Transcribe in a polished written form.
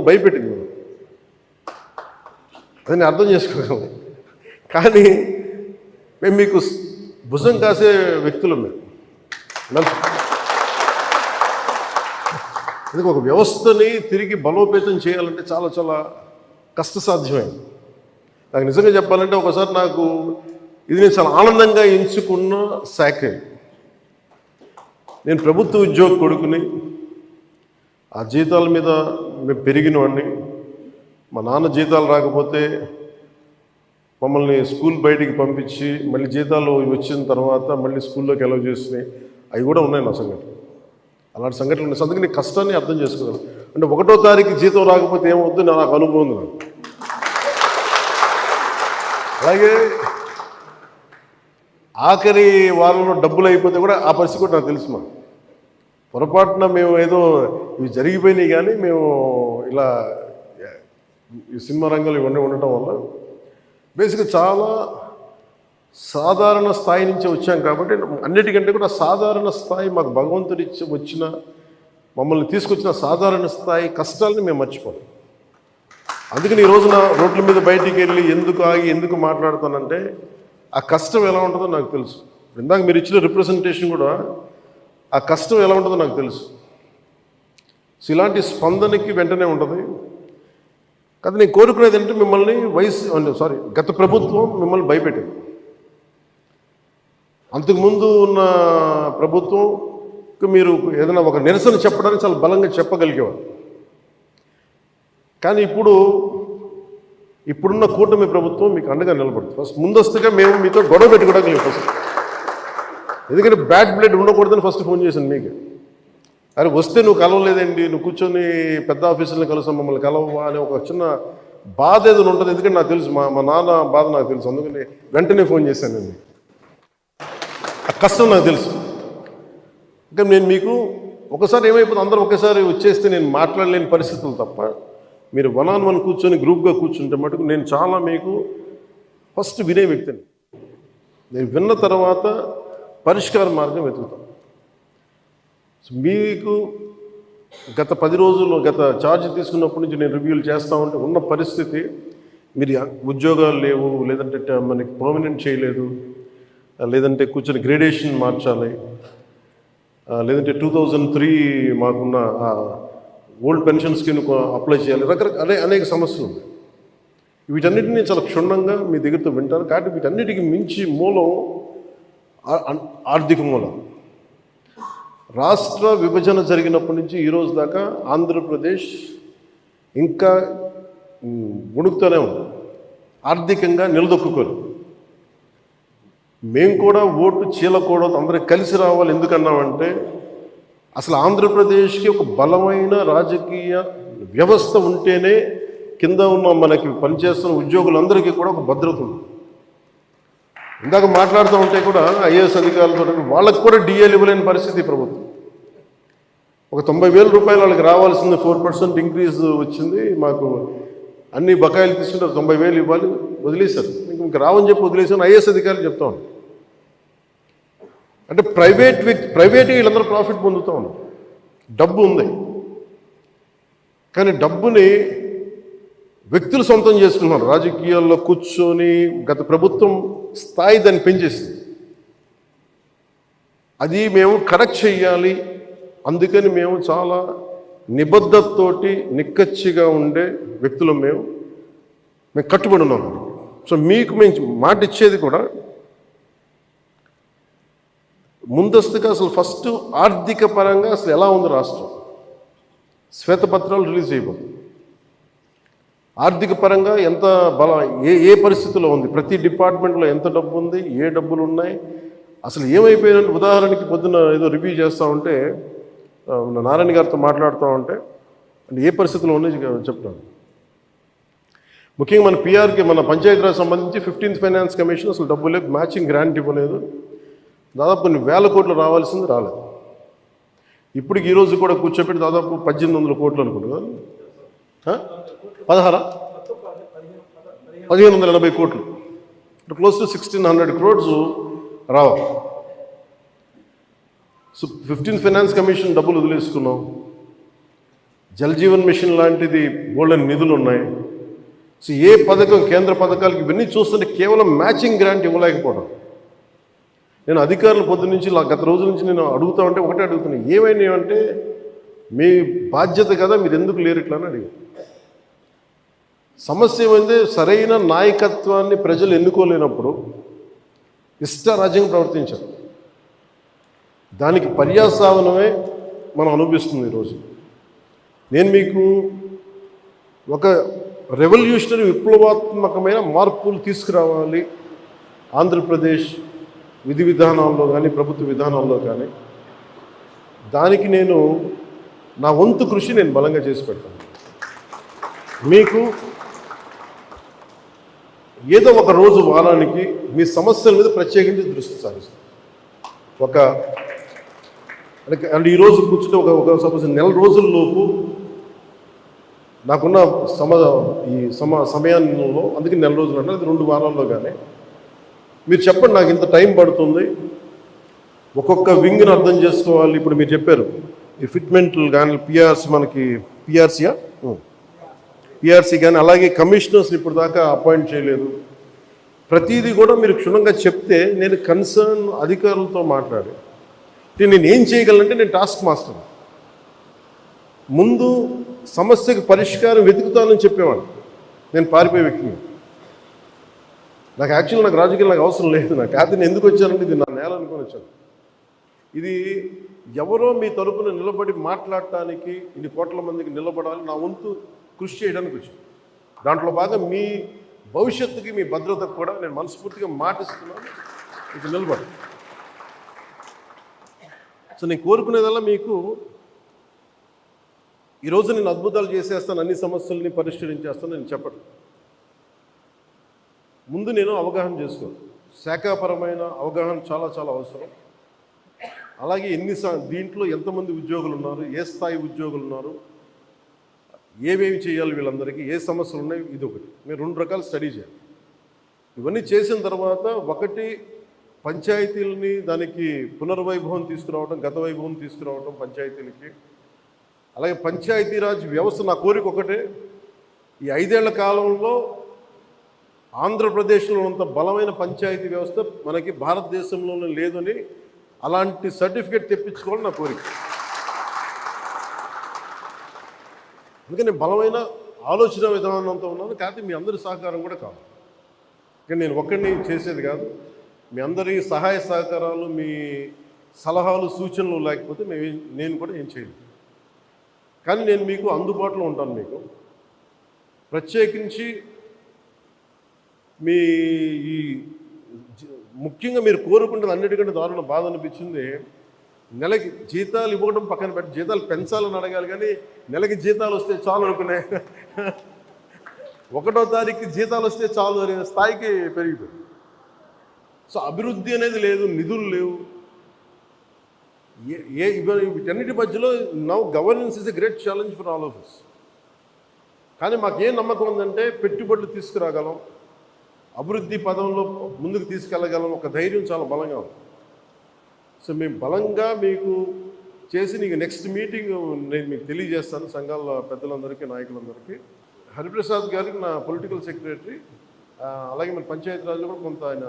భయపెట్టింది. అది నేను అర్థం చేసుకోగలను. కానీ మేము మీకు భుజం కాసే వ్యక్తులు మేము. అందుకే ఒక వ్యవస్థని తిరిగి బలోపేతం చేయాలంటే చాలా చాలా కష్టసాధ్యమైంది. నాకు నిజంగా చెప్పాలంటే ఒకసారి నాకు ఇది నేను చాలా ఆనందంగా ఎంచుకున్న శాఖ. నేను ప్రభుత్వ ఉద్యోగ కొడుకుని, ఆ జీతాల మీద మేము పెరిగినవాడిని. మా నాన్న జీతాలు రాకపోతే మమ్మల్ని స్కూల్ బయటికి పంపించి మళ్ళీ జీతాలు వచ్చిన తర్వాత మళ్ళీ స్కూల్లోకి అలౌ చేసినాయి అవి కూడా ఉన్నాయి నా సంఘటన. అలాంటి సంఘటనలు ఉన్నాయి. అందుకే నీ కష్టాన్ని అర్థం చేసుకోగలను. అంటే 1వ తారీఖు జీతం రాకపోతే ఏమవుద్దు నాకు అనుభవం ఉంది నాకు. అలాగే ఆఖరి వారంలో డబ్బులు అయిపోతే కూడా ఆ పరిస్థితి కూడా నాకు తెలుసు. మా పొరపాటున మేము ఏదో ఇవి జరిగిపోయినాయి, కానీ మేము ఇలా ఈ సినిమా రంగంలో ఇవన్నీ ఉండటం వల్ల బేసిక్గా చాలా సాధారణ స్థాయి నుంచి వచ్చాం కాబట్టి అన్నిటికంటే కూడా సాధారణ స్థాయి మాకు భగవంతుడి వచ్చిన మమ్మల్ని తీసుకొచ్చిన సాధారణ స్థాయి కష్టాలని మేము మర్చిపోం. అందుకని ఈ రోజున రోడ్ల మీద బయటికి వెళ్ళి ఎందుకు ఆగి ఎందుకు మాట్లాడుతానంటే ఆ కష్టం ఎలా ఉంటుందో నాకు తెలుసు. ఇందాక మీరు ఇచ్చిన రిప్రజెంటేషన్ కూడా ఆ కష్టం ఎలా ఉంటుందో నాకు తెలుసు. సో ఇలాంటి స్పందనకి వెంటనే ఉంటుంది. కానీ నేను కోరుకునేది అంటే మిమ్మల్ని గత ప్రభుత్వం మిమ్మల్ని భయపెట్టింది. అంతకుముందు ఉన్న ప్రభుత్వంకి మీరు ఏదైనా ఒక నిరసన చెప్పడానికి చాలా బలంగా చెప్పగలిగేవారు. కానీ ఇప్పుడున్న కూటమి ప్రభుత్వం మీకు అండగా నిలబడుతుంది. ఫస్ట్ ముందస్తుగా మేము మీతో గొడవ పెట్టుకోవడానికి లేదు ఫస్ట్. ఎందుకంటే బ్యాడ్ బ్లడ్ ఉండకూడదని ఫస్ట్ ఫోన్ చేశాను మీకు. అరే వస్తే నువ్వు కలవలేదండి, నువ్వు కూర్చొని పెద్ద ఆఫీసులను కలుస్తాం, మమ్మల్ని కలవవా అని ఒక చిన్న బాధ ఏదైనా ఉంటుంది. ఎందుకంటే నాకు తెలుసు మా నాన్న బాధ నాకు తెలుసు. అందుకని వెంటనే ఫోన్ చేశానండి. ఆ కష్టం నాకు తెలుసు. ఇంకా నేను మీకు ఒకసారి ఏమైపోతుంది, అందరూ ఒకేసారి వచ్చేస్తే నేను మాట్లాడలేని పరిస్థితులు తప్ప మీరు 1-on-1 కూర్చొని గ్రూప్గా కూర్చుంటే మటుకు నేను చాలా మీకు ఫస్ట్ వినే వ్యక్తిని. నేను విన్న తర్వాత పరిష్కార మార్గం వెతుకుతాను. సో మీకు గత 10 రోజుల్లో గత ఛార్జ్ తీసుకున్నప్పటి నుంచి నేను రివ్యూలు చేస్తూ ఉంటే ఉన్న పరిస్థితి, మీరు ఉద్యోగాలు లేవు, లేదంటే మనకి పర్మనెంట్ చేయలేదు, లేదంటే కూర్చొని గ్రేడేషన్ మార్చాలి, లేదంటే 2003 మాకున్న ఓల్డ్ పెన్షన్ స్కీమ్ అప్లై చేయాలి, రకరకాల అనేక సమస్యలు ఉన్నాయి. వీటన్నిటినీ చాలా క్షుణ్ణంగా మీ దగ్గరతో వింటారు. కాబట్టి వీటన్నిటికీ మించి మూలం ఆర్థిక మూలం. రాష్ట్ర విభజన జరిగినప్పటి నుంచి ఈరోజు దాకా ఆంధ్రప్రదేశ్ ఇంకా ఉణుకుతూనే ఉంది, ఆర్థికంగా నిలదొక్కుకోరు. మేము కూడా ఓటు చీలకూడదు, అందరూ కలిసి రావాలి. ఎందుకన్నామంటే అసలు ఆంధ్రప్రదేశ్కి ఒక బలమైన రాజకీయ వ్యవస్థ ఉంటేనే కింద ఉన్న మనకి పనిచేస్తున్న ఉద్యోగులందరికీ కూడా ఒక భద్రత ఉంది. ఇందాక మాట్లాడుతూ ఉంటే కూడా ఐఏఎస్ అధికారులతో వాళ్ళకు కూడా డిఏలు ఇవ్వలేని పరిస్థితి ప్రభుత్వం. ఒక 90,000 రూపాయలు వాళ్ళకి రావాల్సింది 4% ఇంక్రీజ్ వచ్చింది. మాకు అన్ని బకాయిలు తీసుకుంటే 90,000 ఇవ్వాలి, వదిలేశారు. ఇంకా రావని చెప్పి వదిలేశాను. ఐఏఎస్ అధికారులు చెప్తా ఉన్నాను. అంటే ప్రైవేట్ వీళ్ళందరూ ప్రాఫిట్ పొందుతూ ఉన్నారు. డబ్బు ఉంది, కానీ డబ్బుని వ్యక్తులు సొంతం చేసుకున్నారు. రాజకీయాల్లో కూర్చొని గత ప్రభుత్వం స్థాయి దాన్ని పెంచేసింది. అది మేము కరెక్ట్ చెయ్యాలి. అందుకని మేము చాలా నిబద్ధతతోటి నిక్కచ్చిగా ఉండే వ్యక్తులు మేము కట్టుబడి ఉన్నాం. సో మీకు మేము మాట ఇచ్చేది కూడా ముందస్తుగా అసలు ఫస్ట్ ఆర్థిక పరంగా అసలు ఎలా ఉంది రాష్ట్రం, శ్వేతపత్రాలు రిలీజ్ చేయబోతుంది. ఆర్థిక పరంగా ఎంత ఏ పరిస్థితిలో ఉంది, ప్రతి డిపార్ట్మెంట్లో ఎంత డబ్బు ఉంది, ఏ డబ్బులు ఉన్నాయి, అసలు ఏమైపోయిన. ఉదాహరణకి పొద్దున్న ఏదో రివ్యూ చేస్తూ ఉంటే నారాయణ గారితో మాట్లాడుతూ ఉంటే అంటే ఏ పరిస్థితిలో ఉన్నాయి చెప్తాను. ముఖ్యంగా మన పిఆర్కి మన పంచాయతీరాజ్ సంబంధించి 15th ఫైనాన్స్ కమిషన్ అసలు డబ్బు లేదు, మ్యాచింగ్ గ్రాంట్ ఇవ్వలేదు. దాదాపు కొన్ని వేల కోట్లు రావాల్సింది రాలేదు. ఇప్పటికి ఈరోజు కూడా కూర్చోబెట్టి దాదాపు 1800 కోట్లు అనుకుంటున్నా, 1580 కోట్లు, క్లోజ్ టు 1600 crores రావాలి. సో 15th ఫైనాన్స్ కమిషన్ డబ్బులు వదిలేసుకున్నాం. జల్ జీవన్ మిషన్ లాంటిది బోల్డెన్ నిధులు ఉన్నాయి. సో ఏ పథకం, కేంద్ర పథకాలకి ఇవన్నీ చూస్తుంటే కేవలం మ్యాచింగ్ గ్రాంట్ ఇవ్వలేకపోవడం. నేను అధికారులు పొద్దు నుంచి గత రోజుల నుంచి నేను అడుగుతా ఉంటే ఒకటే అడుగుతున్నాను, ఏమైనా అంటే మీ బాధ్యత కదా, మీరు ఎందుకు లేరు ఇట్లా అని అడిగాను. సమస్య ఏమైంది, సరైన నాయకత్వాన్ని ప్రజలు ఎన్నుకోలేనప్పుడు ఇష్టారాజ్యంగా ప్రవర్తించారు. దానికి పర్యాసావనమే మనం అనుభవిస్తుంది ఈరోజు. నేను మీకు ఒక రెవల్యూషనరీ విప్లవాత్మకమైన మార్పులు తీసుకురావాలి ఆంధ్రప్రదేశ్ విధి విధానాల్లో కానీ ప్రభుత్వ విధానాల్లో కానీ, దానికి నేను నా వంతు కృషి నేను బలంగా చేసి పెడతాను. మీకు ఏదో ఒక రోజు వారానికి మీ సమస్యల మీద ప్రత్యేకించి దృష్టి సారిస్తాను. అంటే ఈరోజు కూర్చుంటే ఒక సపోజ్ నెల రోజుల్లోపు నాకున్న సమయంలో, అందుకే నెల రోజులు అంటే అది 2 వారాల్లో కానీ మీరు చెప్పండి, నాకు ఇంత టైం పడుతుంది, ఒక్కొక్క వింగ్ని అర్థం చేసుకోవాలి. ఇప్పుడు మీరు చెప్పారు ఈ ఫిట్మెంట్లు కానీ మనకి పిఆర్సీ కానీ, అలాగే కమిషనర్స్ని ఇప్పుడు దాకా అపాయింట్ చేయలేదు. ప్రతిదీ కూడా మీరు క్షుణ్ణంగా చెప్తే నేను కన్సర్న్ అధికారులతో మాట్లాడి నేను ఏం చేయగలనంటే, నేను టాస్క్ మాస్టర్ ముందు సమస్యకు పరిష్కారం వెతుకుతానని చెప్పేవాడు. నేను పారిపోయే వ్యక్తిని. నాకు రాజకీయాలు నాకు అవసరం లేదు. నాకు నేను ఎందుకు వచ్చానంటే ఇది నా నేల అనుకొని వచ్చాను. ఇది ఎవరో మీ తరపున నిలబడి మాట్లాడటానికి, ఇన్ని కోట్ల మందికి నిలబడాలి, నా వంతు కృషి చేయడానికి వచ్చాను. దాంట్లో భాగం మీ భవిష్యత్తుకి, మీ భద్రతకు కూడా నేను మనస్ఫూర్తిగా మాటిస్తున్నాను, ఇది నిలబడి. సో నేను కోరుకునేదల్లా మీకు ఈరోజు నేను అద్భుతాలు చేసేస్తాను, అన్ని సమస్యల్ని పరిష్కరించేస్తాను నేను చెప్పను. ముందు నేను అవగాహన చేసుకోను. శాఖాపరమైన అవగాహన చాలా చాలా అవసరం. అలాగే దీంట్లో ఎంతమంది ఉద్యోగులు ఉన్నారు, ఏ స్థాయి ఉద్యోగులు ఉన్నారు, ఏమేమి చేయాలి, వీళ్ళందరికీ ఏ సమస్యలు ఉన్నాయి, ఇది ఒకటి. మీరు 2 రకాలు స్టడీ చేయాలి. ఇవన్నీ చేసిన తర్వాత ఒకటి పంచాయతీలని దానికి పునర్వైభవం తీసుకురావడం, గత వైభవం తీసుకురావడం పంచాయతీలకి. అలాగే పంచాయతీరాజ్ వ్యవస్థ నా కోరిక ఒకటే, ఈ 5 ఏళ్ల కాలంలో ఆంధ్రప్రదేశ్లో ఉన్నంత బలమైన పంచాయతీ వ్యవస్థ మనకి భారతదేశంలోనే లేదని, అలాంటి సర్టిఫికేట్ తెప్పించుకోవాలని నా కోరిక. అందుకని బలమైన ఆలోచన విధానంతో ఉన్నాను. కాకపోతే మీ అందరి సహకారం కూడా కావాలి. కానీ నేను ఒక్కడిని చేసేది కాదు. మీ అందరి సహాయ సహకారాలు, మీ సలహాలు, సూచనలు లేకపోతే నేను కూడా ఏం చేయను. కానీ నేను మీకు అందుబాటులో ఉంటాను. మీకు ప్రత్యేకించి మీ ముఖ్యంగా మీరు కోరుకుంటుంది అన్నిటికంటే దారుణ బాధ అనిపించింది, నెలకి జీతాలు ఇవ్వడం పక్కన పెట్టి జీతాలు పెంచాలని అడగాలి, కానీ నెలకి జీతాలు వస్తే చాలు అనుకునే 1వ తారీఖు జీతాలు వస్తే చాలు అనే స్థాయికి పెరిగిపోయింది. సో అభివృద్ధి అనేది లేదు, నిధులు లేవు. వీటన్నిటి మధ్యలో now governance is a great challenge for all of us. కానీ మాకేం నమ్మకం ఉందంటే పెట్టుబడులు తీసుకురాగలం, అభివృద్ధి పదంలో ముందుకు తీసుకెళ్ళగలం, ఒక ధైర్యం చాలా బలంగా ఉంది. సో మేము బలంగా మీకు చేసి నీకు నెక్స్ట్ మీటింగ్ నేను మీకు తెలియజేస్తాను, సంఘాల పెద్దలందరికీ, నాయకులందరికీ. హరిప్రసాద్ గారికి నా పొలిటికల్ సెక్రటరీ, అలాగే మన పంచాయతీరాజ్లో కూడా కొంత ఆయన